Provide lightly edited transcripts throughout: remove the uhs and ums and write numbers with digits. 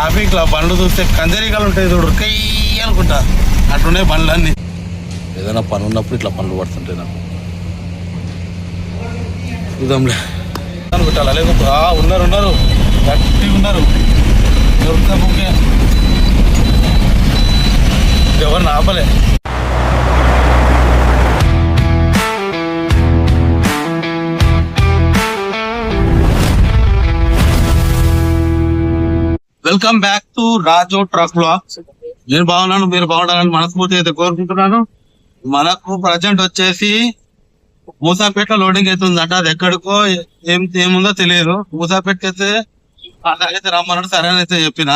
Traffic లో బండ్లు చూస్తే కందరికాలు ఉంటాయి చూడు కయ్యి అనుకుంటా అట్లున్నాయి బండ్లన్నీ. ఏదైనా పని ఉన్నప్పుడు ఇట్లా పనులు పడుతుంటాయి నాకు. చూద్దాంలే పెట్టాలా లేకపోతే ఉన్నారు గట్టిగా ఉన్నారు. దొరుకుతా ఓకే ఎవరిని ఆపలే. Welcome back to Raju truck blogs. నేను బాగున్నాను, మీరు బాగుండాలని మనస్ఫూర్తి అయితే కోరుకుంటున్నాను. మనకు ప్రజెంట్ వచ్చేసి మూసాపేట లోడింగ్ అవుతుందట. అది ఎక్కడికో ఏముందో తెలియదు. మూసాపేటకి అయితే అలాగైతే రమ్మన్నాడు, సరే అయితే చెప్పిన.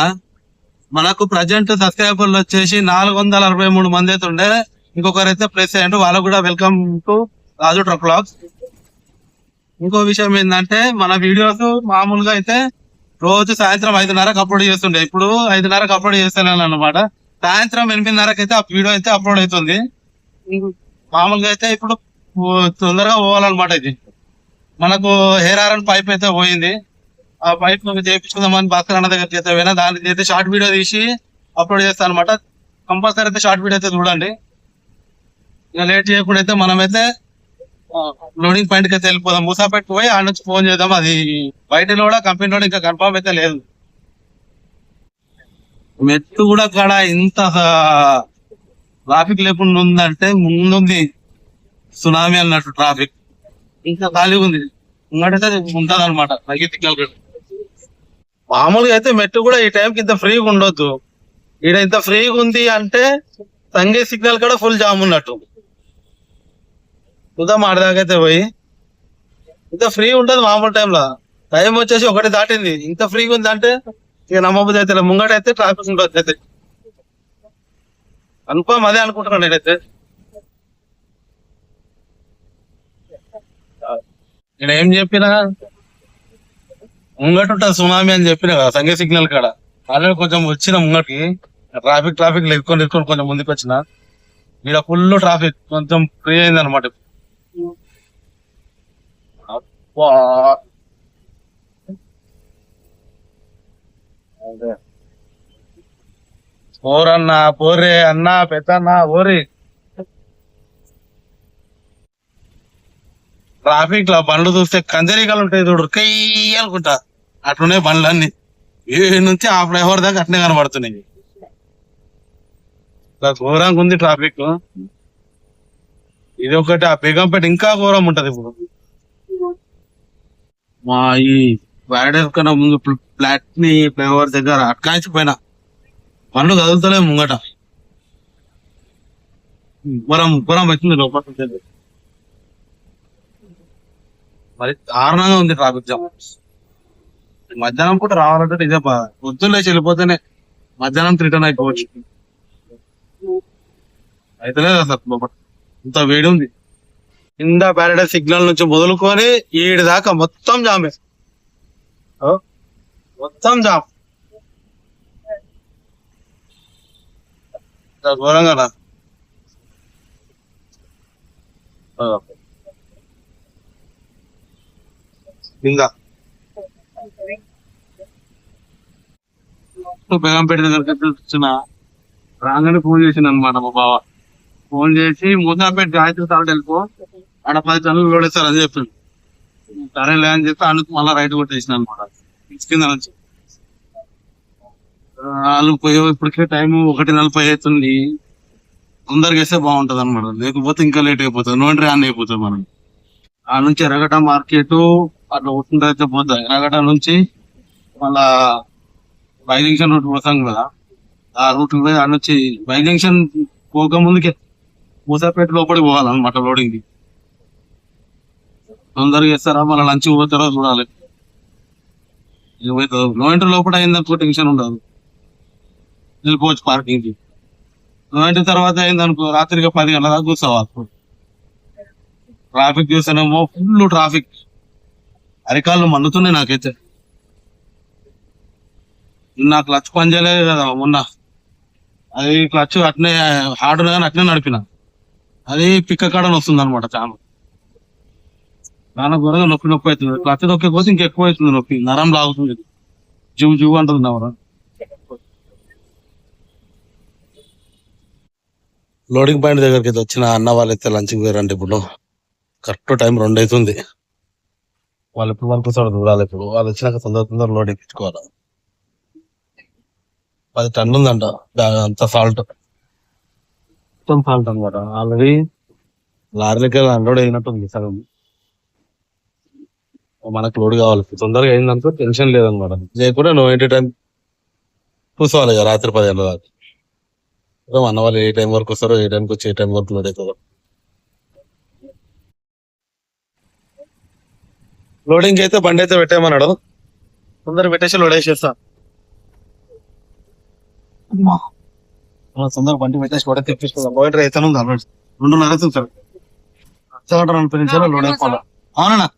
మనకు ప్రజెంట్ సబ్స్క్రైబర్లు వచ్చేసి 463 మంది అయితే ఉండే. ఇంకొకరైతే ప్లేస్ అయ్యండి, వాళ్ళకు కూడా welcome to Raju truck blogs. ఇంకో విషయం ఏంటంటే మన వీడియోస్ మామూలుగా అయితే రోజు సాయంత్రం 5:30కి అప్లోడ్ చేస్తుండే. ఇప్పుడు 5:30కి అప్లోడ్ చేస్తాను అనమాట. సాయంత్రం 8:30కి అయితే ఆ వీడియో అయితే అప్లోడ్ అవుతుంది. మామూలుగా అయితే ఇప్పుడు తొందరగా పోవాలన్నమాట. ఇది మనకు హెయిర్ ఐరన్ పైప్ అయితే పోయింది. ఆ పైప్ చేయించుకుందామని భాస్కర్ అన్న దగ్గర చేస్తే పోయినా, దానికి అయితే షార్ట్ వీడియో తీసి అప్లోడ్ చేస్తాను అనమాట. కంపల్సరీ అయితే షార్ట్ వీడియో అయితే చూడండి. ఇక లేట్ చేయకుండా అయితే మనమైతే లోడింగ్ పాయింట్కి అయితే వెళ్ళిపోదాం. మూసాపేట పోయి ఆడ నుంచి ఫోన్ చేద్దాం. అది బయటలో కూడా కంపెనీలో ఇంకా కన్ఫర్మ్ అయితే లేదు. మెట్టు కూడా కాడ ఇంత ట్రాఫిక్ లేకుండా ఉందంటే ముందుంది సునామీ అన్నట్టు ట్రాఫిక్. ఇంకా ఖాళీగా ఉంది, ఇంకటైతే ఉంటది అనమాట. మామూలుగా అయితే మెట్టు కూడా ఈ టైంకి ఇంత ఫ్రీగా ఉండొద్దు. ఈడ ఇంత ఫ్రీగా ఉంది అంటే సంగీ సిగ్నల్ కూడా ఫుల్ జామ్ ఉన్నట్టు. చూద్దాం ఆడదాకైతే పోయి. ఇంత ఫ్రీ ఉంటది మామూలు టైంలో. టైం వచ్చేసి 1 దాటింది, ఇంత ఫ్రీగా ఉంది అంటే ఇక నమ్మబుద్ధి అయితే ముంగటైతే ట్రాఫిక్ ఉంటుంది. అయితే కన్ఫర్మ్ అదే అనుకుంటున్నాను నేనైతే. నేను ఏం చెప్పినా ముంగట ఉంటుంది సునామీ అని చెప్పిన కదా సంగీ సిగ్నల్ కాడ. అలాగే కొంచెం వచ్చిన ముంగటికి ట్రాఫిక్ ఎక్కుకొని కొంచెం ముందుకు వచ్చిన. ఇక్కడ ఫుల్ ట్రాఫిక్, కొంచెం ఫ్రీ అయింది అనమాట. పోరన్నా పోరే అన్నా పెద్దన్నా ఓరి. ట్రాఫిక్ లో బండ్లు చూస్తే కందరికాలు ఉంటాయి చూడు కయ్యి అనుకుంటా అట్లున్నాయి బండ్లన్నీ. ఏ నుంచి ఆ ఫ్లైఓవర్ దాకా అట్నే కనబడుతున్నాయి. ఘోరంగా ఉంది ట్రాఫిక్. ఇది ఒకటి, ఆ బేగంపేట ఇంకా ఘోరం ఉంటది. ఇప్పుడు మా ఈ ప్యారడైస్ కన్నా ముందు ప్లాట్ని ఫ్లైఓవర్ దగ్గర అట్కాయించిపోయినా బండ్లు కదులుతలే ముంగట. ఘోరం వచ్చింది లోపల. మరి దారుణంగా ఉంది ట్రాఫిక్ జామ్. మధ్యాహ్నం పూట రావాలంటే ఇదే పొద్దున్న లేచి వెళ్ళిపోతేనే మధ్యాహ్నం రిటర్న్ అయిపోవచ్చు. అయితేలేదు అసలు, ఇంత వేడి ఉంది. కింద ప్యారడైస్ సిగ్నల్ నుంచి మొదలుకొని ఈడి దాకా మొత్తం జామే, మొత్తం జామ్. ఘోరంగా ఇంకా బేగంపేట దగ్గరికి వచ్చిన రాగానే ఫోన్ చేసింది అనమాట మా బావ. ఫోన్ చేసి మూసాపేట గాయత్రి తాడు వెళ్ళిపో, ఆడ 10 టన్నులు లోడేస్తారు అని చెప్పింది. సరేలే అని చెప్పి అందుకు మళ్ళీ రైట్ కొట్టేసిన అనమాట కింద నుంచి. వాళ్ళు పోయే ఇప్పటికే టైం 1:40 అవుతుంది. తొందరగా వేస్తే బాగుంటది అనమాట, లేకపోతే ఇంకా లేట్ అయిపోతుంది. నోండ్రి ఆన్ అయిపోతుంది. మనం ఆ నుంచి ఎర్రగడ్డ మార్కెట్ అట్లా కొట్టుకుంటే పోతుంది. ఎర్రగడ్డ నుంచి మళ్ళా బై జంక్షన్ రూట్ పోతాం కదా, ఆ రూట్ ఆ నుంచి బై జంక్షన్ పోక ముందుకే మూసాపేట లోపలికి పోవాలన్నమాట లోడింగ్ కి. తొందరగా వేస్తారా మళ్ళీ లంచ్ పోతారో చూడాలి. నో ఎంట్రీ లోపల అయిందనుకో టెన్షన్ ఉండదు, వెళ్ళిపోవచ్చు పార్కింగ్ కి. నో ఎంట్రీ తర్వాత అయిందనుకో రాత్రికి 10 గంటల దాకా కూర్చోవాలి. ట్రాఫిక్ చూస్తేనేమో ఫుల్ ట్రాఫిక్, అరికాళ్ళు మండుతున్నాయి నాకైతే. నాకు క్లచ్ పని చేయలేదు కదా మొన్న, అది క్లచ్ అట్నే హార్డ్ కానీ అట్నే నడిపిన, అది పిక్క కాడని వస్తుంది అనమాట. చాలా ఘోరంగా నొప్పి అవుతుంది. క్లచ్ నొక్కే కోసం ఇంకెక్కువ అవుతుంది నొప్పి, నరం లాగుతుంది, జువ్ జువ్ అంటుంది నవరం. లోడింగ్ పాయింట్ దగ్గరికి అయితే వచ్చిన అన్న వాళ్ళైతే లంచ్కి పోయారండి. ఇప్పుడు కరెక్ట్ టైం 2 అవుతుంది. వాళ్ళు ఎప్పుడు వరకు వస్తాడో చూడాలి. ఇప్పుడు వాళ్ళు వచ్చినాక తొందర లోడింగ్ ఇచ్చుకోవాలి. 10 టన్నులు ఉందంట అంత సాల్ట్, మొత్తం సాల్ట్ అనమాట. ఆల్రెడీ లారీలకి అన్లోడ్ అయినట్టుంది సగం. మనకు లోడ్ కావాలి తొందరగా అయిందంతా టెన్షన్ లేదనమాట. లేకుండా నువ్వు ఏంటి టైం కూర్చోవాలి ఇక రాత్రి 10 గంటల దాకా. అన్న వాళ్ళు ఏ టైం వరకు వస్తారో, ఏ టైంకి వచ్చి ఏ టైం వరకు లోడ్ అవుతుందో. లోడింగ్ అయితే బండి అయితే పెట్టేయమన్నాడు. తొందరగా పెట్టేసి లోడ్ వేసేస్తా. తొందరగా బండి పెట్టేసి కూడా తెప్పిస్తాం. పోయిటర్ అయితే ఉంది ఆల్రెడీ 2:30 అవుతుంది సార్. 40 నిమిషాలు లోడ్ అయిపోవాలి. అవునా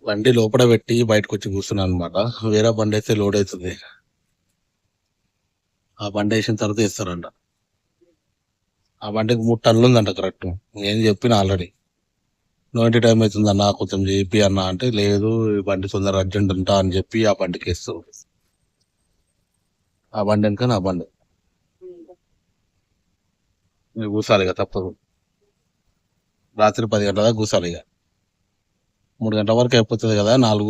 బండి లోపల పెట్టి బయటకు వచ్చి కూర్చున్నాను అనమాట. వేరే బండి అయితే లోడ్ అవుతుంది. ఆ బండి వేసిన తర్వాత ఇస్తారంట. ఆ బండికి 3 టన్నులు ఉందంట కరెక్ట్. నేను చెప్పిన ఆల్రెడీ 90 టైం అవుతుంది అన్న కొంచెం చెప్పి అన్న అంటే, లేదు ఈ బండి తొందర అర్జెంట్ ఉంటా అని చెప్పి ఆ బండికి ఇస్తాం. ఆ బండి వెనుక నా బండి కూర్చాలి ఇక తప్పదు. రాత్రి 10 గంటల దాకా కూర్చాలి ఇక. 3 గంటల వరకు అయిపోతుంది కదా, 4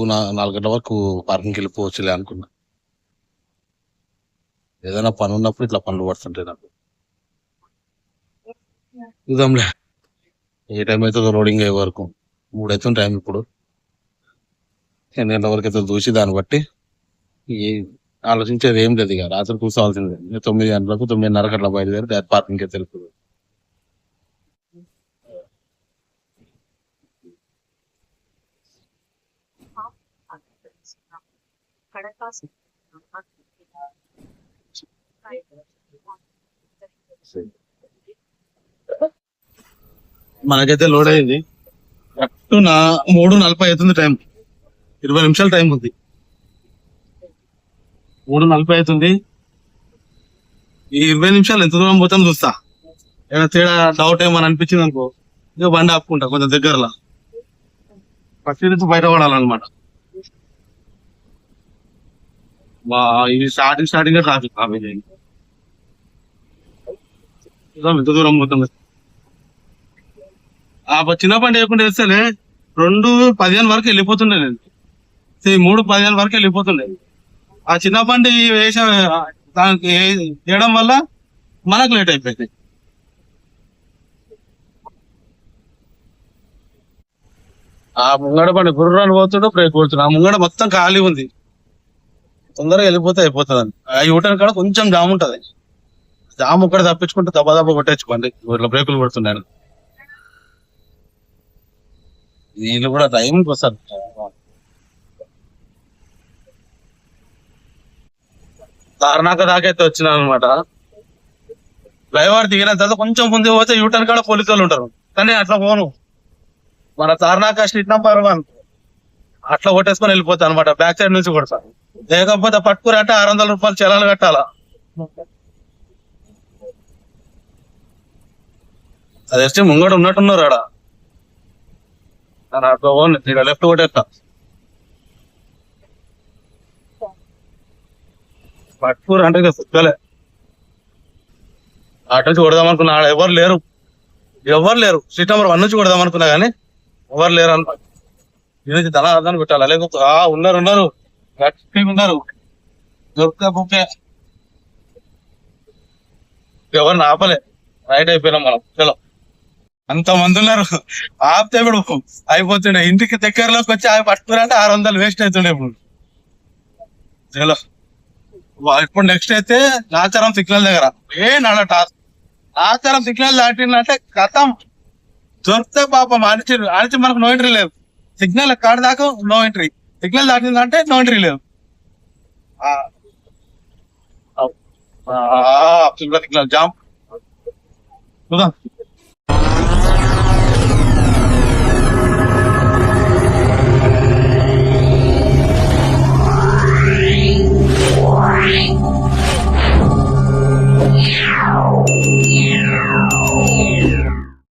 గంటల వరకు పార్కింగ్కి వెళ్ళిపోవచ్చులే అనుకున్నా. ఏదైనా పని ఉన్నప్పుడు ఇట్లా పనులు పడుతుంటాయి నాకు. చూద్దాంలే ఏ టైం అవుతుందో లోడింగ్ అయ్యే వరకు. 3 అవుతుంది టైం ఇప్పుడు. 8 గంటల వరకు అయితే చూసి దాన్ని బట్టి ఆలోచించేది ఏం లేదు. ఇక రాత్రి కూర్చోవాల్సిందే. 9 గంటలకు 9:30 అట్లా బయలుదేరి పార్కింగ్కి తెలుపుతుంది. మనకైతే లోడ్ అయింది. కరెక్ట్ 3:40 అవుతుంది టైం. 20 నిమిషాలు టైం ఉంది. 3:40 అవుతుంది. ఈ 20 నిమిషాలు ఎంత దూరం పోతాం చూస్తా. ఏమైనా తేడా డౌట్ ఏమని అనిపించింది అనుకో, ఇక బండి ఆపుకుంటా కొంచెం దగ్గరలో. ఫస్ట్ నుంచి బయట పడాలన్నమాట. ఇది స్టార్టింగ్ ట్రాఫిక్ ఎంత దూరం పోతాం. ఆ చిన్న బండి వేయకుండా వేస్తేనే 2:15 వరకు వెళ్ళిపోతుండే. నేను 3:15 వరకు వెళ్ళిపోతుండే. ఆ చిన్న బండి దానికి వేయడం వల్ల మనకు లేట్ అయిపోయింది. ఆ ముంగడ బండి గుర్రాన్ని పోతుండో బ్రేక్ కొడుతుండే. ఆ ముంగడ మొత్తం ఖాళీ ఉంది. తొందరగా వెళ్ళిపోతే అయిపోతుంది అని. ఆ యూటర్న్ కాడ కొంచెం జామ్ ఉంటది. జామ్ ఒక్కడే తప్పించుకుంటే దెబ్బ కొట్టేసుకోండి. ఇట్లా బ్రేకులు కొడుతున్నాను. వీళ్ళు కూడా టైంకి వస్తారు. తార్నాక దాకైతే వచ్చినాను అనమాట. డ్రైవర్ దిగిన తర్వాత కొంచెం ముందు పోతే యూటర్న్ కాడ పోలీసు వాళ్ళు ఉంటారు. కానీ అట్లా పోను. మన తార్నాక స్ట్రీట్ నెంబర్ 1 అట్లా కొట్టేసుకొని వెళ్ళిపోతాను అనమాట. బ్యాక్ సైడ్ నుంచి కొడతా. లేకపోతే పట్టుకురంటే 600 రూపాయలు చలాలు కట్టాలా. అదేస్తే ముంగడ ఉన్నట్టున్నారు ఆడ. అట్లా పోను. ఇక్కడ లెఫ్ట్ కొట్టేస్తా. పట్టుకురు అంటే సుక్కలే. అటు నుంచి కొడదాం అనుకున్నా. ఆడ ఎవరు లేరు. స్ట్రీట్ నెంబర్ 1 నుంచి కొడదాం అనుకున్నా కానీ ఎవరు లేరు అన్న. ఇది ధనాన్ని పెట్టాలి. లేకపోతే ఉన్నారు గట్టిగా ఉన్నారు. దొరకకపోతే ఎవరిని ఆపలే. రైట్ అయిపోయినాం మనం. చలో అంత మంది ఉన్నారు. ఆపితే ఇప్పుడు అయిపోతుండే. ఇంటికి దగ్గరలోకి వచ్చి పట్టుకురంటే 600 వేస్ట్ అవుతుండే. ఇప్పుడు చలో ఇప్పుడు నెక్స్ట్ అయితే నాచారం సిగ్నల్ దగ్గర నాచారం సిగ్నల్ దాటిందంటే కథం. దొరికితే పాపం ఆడిచి మనకు నో ఎంట్రీ లేదు. సిగ్నల్ కాడ దాకా నో ఎంట్రీ. సిగ్నల్ దాటిందంటే నో ఎంట్రీ లేదు. సిగ్నల్ జామ్ చూద్దాం.